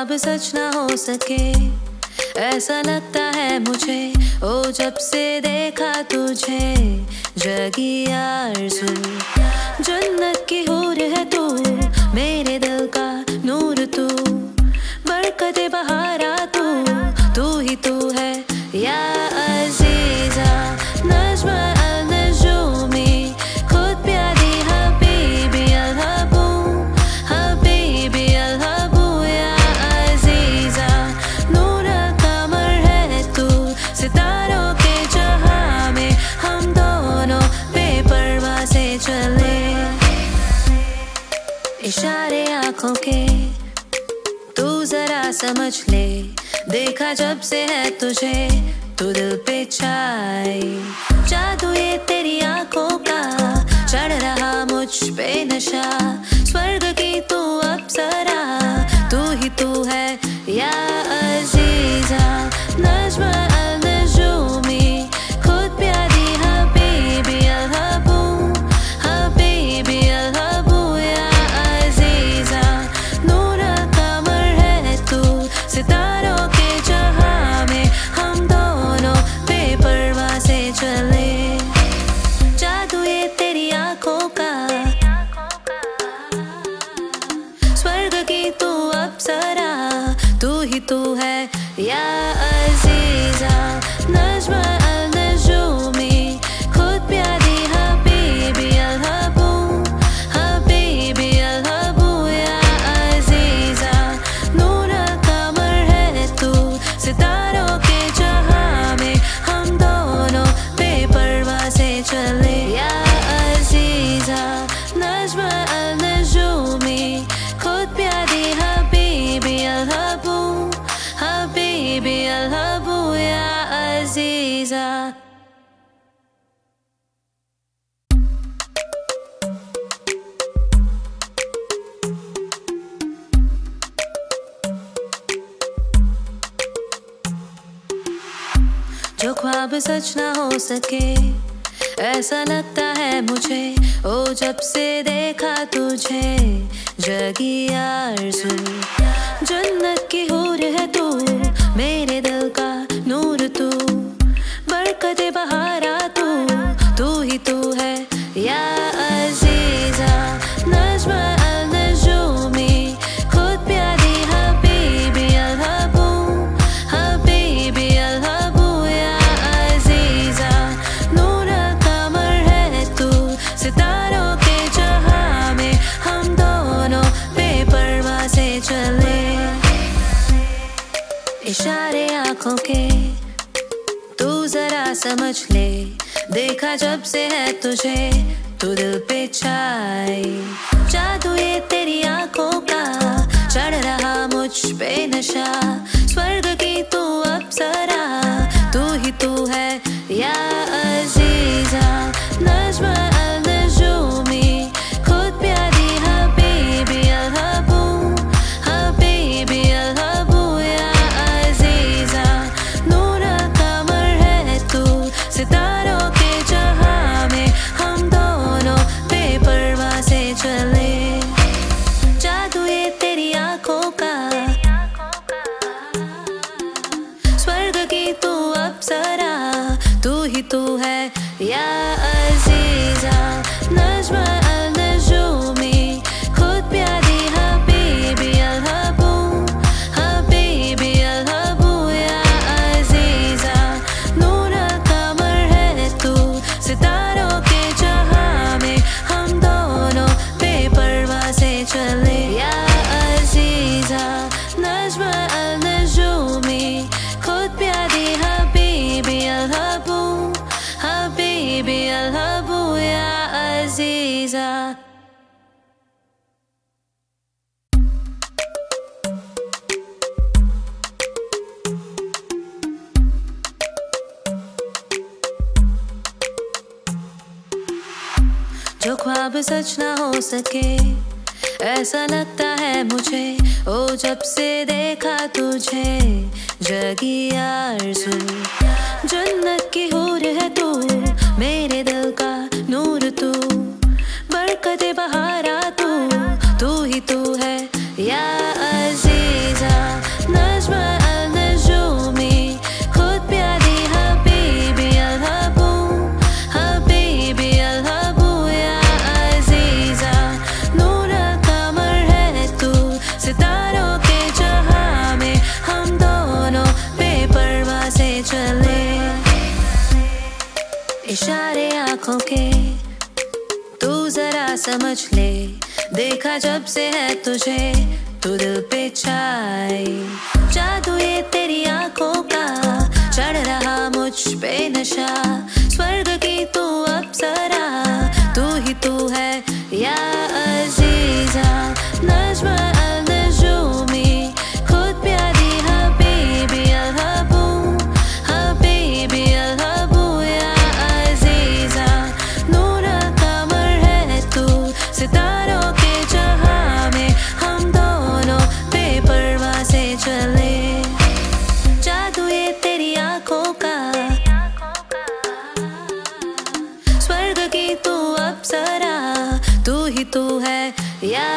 ख्वाब सच ना हो सके, ऐसा लगता है मुझे। ओ जब से देखा तुझे, जगी आरज़ू। जन्नत की हूर है तू, मेरे दिल का नूर तू, बरकते बहारा तू ही तू है या अज़ीज़ा। नज़्म अल-नजूमी, खुद प्यारी हबीबी अल-हबू, हबीबी अल-हबू या अज़ीज़ा। नूर कमर है तू, सितारों के जहां में हम दोनों बेपरवाह से चले। इशारे आँखों के तू जरा समझ ले, देखा जब से है तुझे तू दिल पे छाई। जादू ये तेरी आँखों का, चढ़ रहा मुझ पे नशा। स्वर्ग की तू अप्सरा, तू ही तू है या अज़ीज़ा। नज़्म अल-नजूमी, खुद प्यारी हबीबी अल-हबू, हबीबी अल-हबू या अज़ीज़ा। नूर कमर है तू, सितारों के जहां में हम दोनों बेपरवाह से चले। जादू ये तेरी आँखों का, स्वर्ग की तू अप्सरा, तू ही तू है या अज़ीज़ा। नज़्म अल-नजूमी, खुद प्यारी हबीबी अल-हबू, हबीबी अल-हबू या अज़ीज़ा। नूर कमर है तू, सितारों के जहां में हम दोनों बेपरवाह से चले या अज़ीज़ा। नज़्म अल-नजूमी, खुद प्यारी हबीबी अल-हबू, हबीबी अल-हबू या अज़ीज़ा। जो ख्वाब सच ना हो सके, ऐसा लगता है मुझे। ओ जब से देखा तुझे, जगी आरज़ू। जन्नत की हूर है तू, मेरे दिल का नूर तू, बरकते बहारा तू ही तू है या अज़ीज़ा। नज़्म अल-नजूमी, खुद प्यारी हबीबी अल-हबू, हबीबी अल-हबू या अज़ीज़ा। नूर कमर है तू, सितारों के जहां में हम दोनों बेपरवाह से चले। इशारे आँखों के तू जरा समझ ले, देखा जब से है तुझे तू दिल पे छाई। जादू ये तेरी आँखों का, चढ़ रहा मुझ पे नशा। स्वर्ग की तू अप्सरा, तू ही तू है या अज़ीज़ा। नज़्म अल-नजूमी, खुद प्यारी हबीबी अल-हबू, हबीबी अल-हबू या अज़ीज़ा। नूर कमर है तू, सितारों के जहां में हम दोनों बेपरवाह से चले। जादू ये तेरी आँखों का, स्वर्ग की तू अप्सरा, तू ही तू है या अज़ीज़ा। नज़्म अल-नजूमी, खुद प्यारी हबीबी अल-हबू, हबीबी अल-हबू या अज़ीज़ा। नूर कमर है तू, सितारों के जहां में हम दोनों बेपरवाह से चले या अज़ीज़ा। नज़्म अल-नजूमी, खुद प्यारी हबीबी अल-हबू, हबीबी अल-हबू या अज़ीज़ा। जो ख्वाब सच ना हो सके, ऐसा लगता है मुझे। ओ जब से देखा तुझे, जगी आरज़ू। जन्नत की हूर है तू, मेरे दिल का नूर तू, बरकते बहारा तू ही तू है या अज़ीज़ा। चले, इशारे आंखों के तू जरा समझ ले, देखा जब से है तुझे तू दिल पे छाए। जादू ये तेरी आंखों का, चढ़ रहा मुझ पे नशा, स्वर्ग की तू अप्सरा, तू ही तू है या अजीजा। नज्म अल नजूमी, खुद प्यारी हबीबी अल हबू, हबीबी अल हबू या अजीजा। नूर कमर है तू सितारों के जहां में, हम दोनों बेपरवाह से चले। जादू ये तेरी आंखों का, स्वर्ग की तू अप्सरा, तू ही तू है या